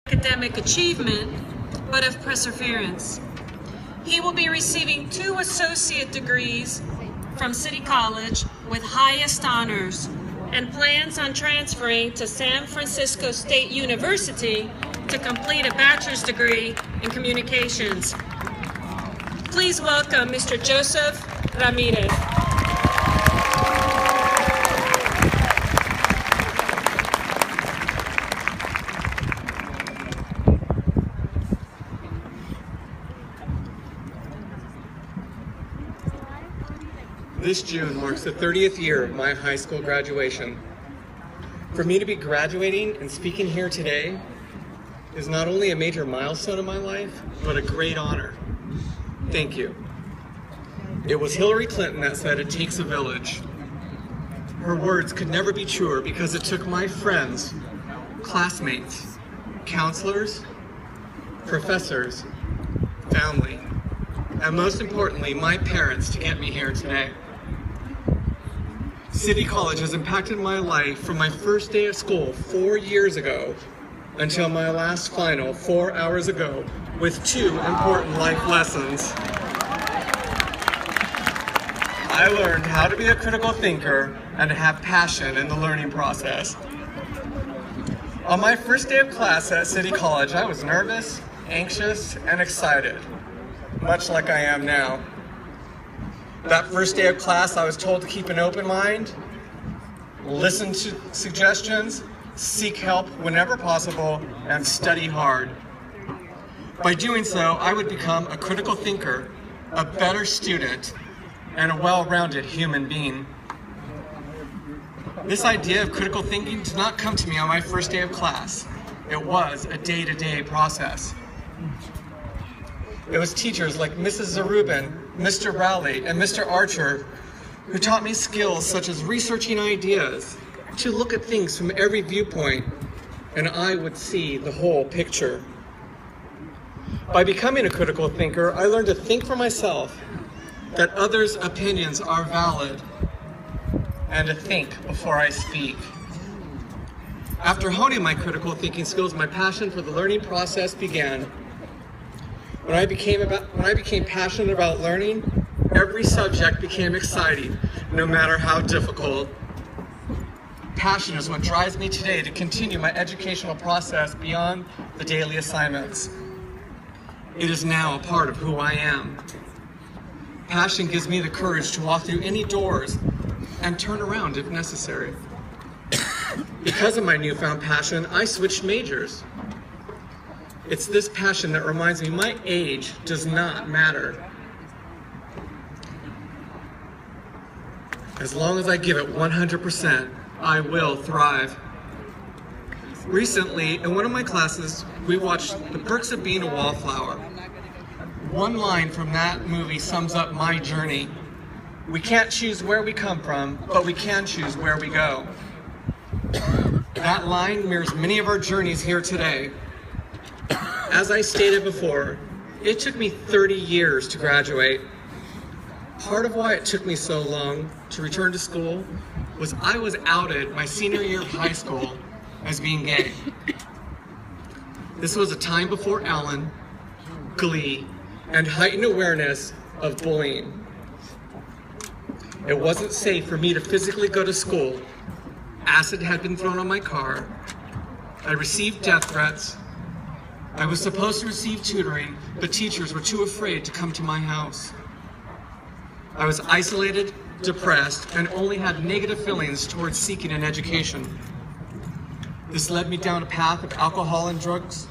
academic achievement, but of perseverance. He will be receiving 2 associate degrees from City College with highest honors and plans on transferring to San Francisco State University to complete a bachelor's degree in communications. Please welcome Mr. Joseph Ramirez. This June marks the 30th year of my high school graduation. For me to be graduating and speaking here today is not only a major milestone in my life, but a great honor. Thank you. It was Hillary Clinton that said it takes a village. Her words could never be truer because it took my friends, classmates, counselors, professors, family, and most importantly, my parents to get me here today. City College has impacted my life from my first day of school 4 years ago until my last final 4 hours ago with 2 important life lessons. I learned how to be a critical thinker and to have passion in the learning process. On my first day of class at City College, I was nervous, anxious, and excited, much like I am now. That first day of class, I was told to keep an open mind, listen to suggestions, seek help whenever possible, and study hard. By doing so, I would become a critical thinker, a better student, and a well-rounded human being. This idea of critical thinking did not come to me on my first day of class. It was a day-to-day process. It was teachers like Mrs. Zarubin, Mr. Rowley, and Mr. Archer who taught me skills such as researching ideas, to look at things from every viewpoint, and I would see the whole picture. By becoming a critical thinker, I learned to think for myself, that others' opinions are valid, and to think before I speak. After honing my critical thinking skills, my passion for the learning process began. When I became passionate about learning, every subject became exciting, no matter how difficult. Passion is what drives me today to continue my educational process beyond the daily assignments. It is now a part of who I am. Passion gives me the courage to walk through any doors and turn around if necessary. Because of my newfound passion, I switched majors. It's this passion that reminds me my age does not matter. As long as I give it 100%, I will thrive. Recently, in one of my classes, we watched The Perks of Being a Wallflower. One line from that movie sums up my journey. We can't choose where we come from, but we can choose where we go. That line mirrors many of our journeys here today. As I stated before, it took me 30 years to graduate. Part of why it took me so long to return to school was I was outed my senior year of high school as being gay. This was a time before Ellen, Glee, and heightened awareness of bullying. It wasn't safe for me to physically go to school. Acid had been thrown on my car. I received death threats. I was supposed to receive tutoring, but teachers were too afraid to come to my house. I was isolated, depressed, and only had negative feelings towards seeking an education. This led me down a path of alcohol and drugs.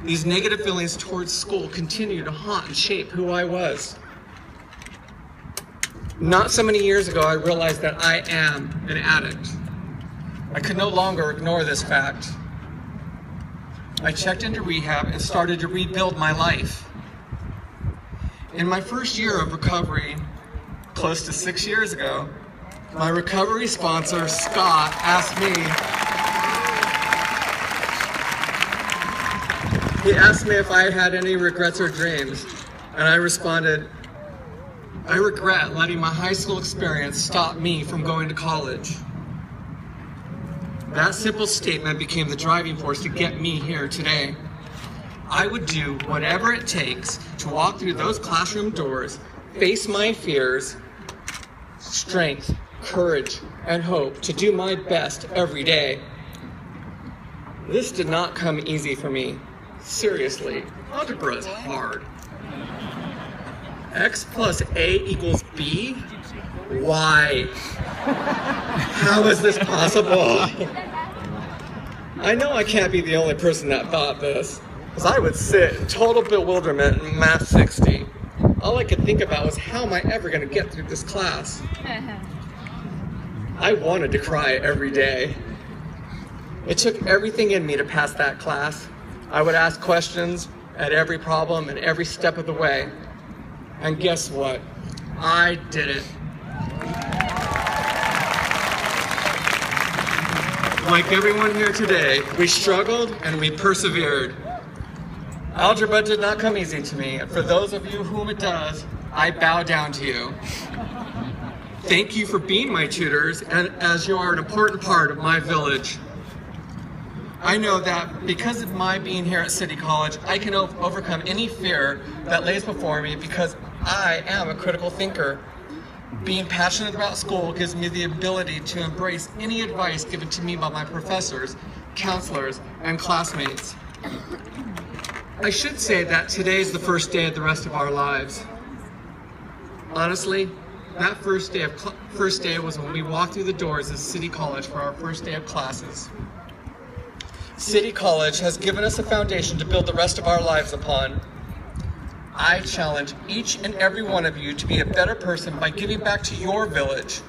These negative feelings towards school continued to haunt and shape who I was. Not so many years ago, I realized that I am an addict. I could no longer ignore this fact. I checked into rehab and started to rebuild my life. In my first year of recovery, close to 6 years ago, my recovery sponsor, Scott, asked me if I had any regrets or dreams, and I responded, I regret letting my high school experience stop me from going to college. That simple statement became the driving force to get me here today. I would do whatever it takes to walk through those classroom doors, face my fears, strength, courage, and hope to do my best every day. This did not come easy for me. Seriously, algebra is hard. X plus A equals B? Why? How is this possible? I know I can't be the only person that thought this, because I would sit in total bewilderment in Math 60. All I could think about was, how am I ever going to get through this class? I wanted to cry every day. It took everything in me to pass that class. I would ask questions at every problem and every step of the way. And guess what? I did it. Like everyone here today, we struggled and we persevered. Algebra did not come easy to me, and for those of you whom it does, I bow down to you. Thank you for being my tutors, and as you are an important part of my village. I know that because of my being here at City College, I can overcome any fear that lays before me because I am a critical thinker. Being passionate about school gives me the ability to embrace any advice given to me by my professors, counselors, and classmates. I should say that today is the first day of the rest of our lives. Honestly, that first day was when we walked through the doors of City College for our first day of classes. City College has given us a foundation to build the rest of our lives upon. I challenge each and every one of you to be a better person by giving back to your village,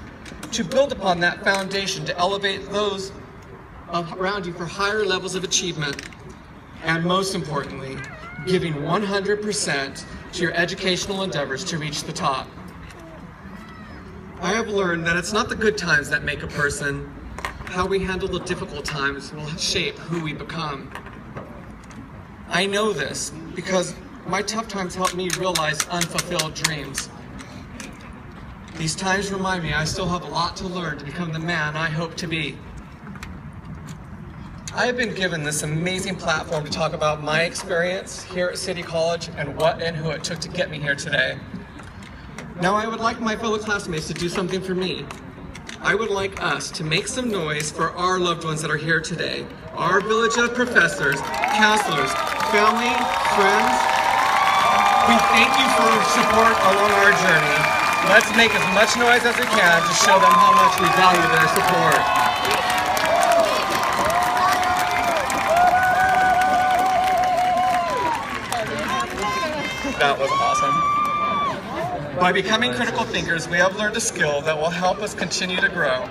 to build upon that foundation, to elevate those around you for higher levels of achievement, and most importantly, giving 100% to your educational endeavors to reach the top. I have learned that it's not the good times that make a person. How we handle the difficult times will shape who we become. I know this because my tough times helped me realize unfulfilled dreams. These times remind me I still have a lot to learn to become the man I hope to be. I have been given this amazing platform to talk about my experience here at City College and what and who it took to get me here today. Now I would like my fellow classmates to do something for me. I would like us to make some noise for our loved ones that are here today. Our village of professors, counselors, family, friends. We thank you for your support along our journey. Let's make as much noise as we can to show them how much we value their support. That was awesome. By becoming critical thinkers, we have learned a skill that will help us continue to grow.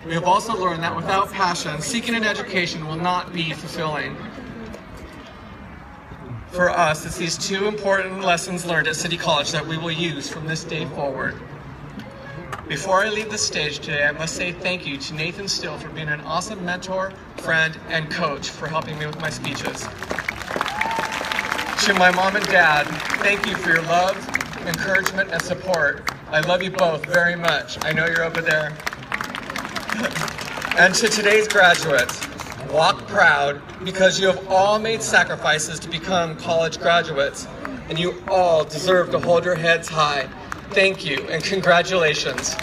We have also learned that without passion, seeking an education will not be fulfilling. For us, it's these two important lessons learned at City College that we will use from this day forward. Before I leave the stage today, I must say thank you to Nathan Still for being an awesome mentor, friend, and coach for helping me with my speeches. To my mom and dad, thank you for your love, encouragement, and support. I love you both very much. I know you're over there. And to today's graduates, walk proud because you have all made sacrifices to become college graduates, and you all deserve to hold your heads high. Thank you and congratulations.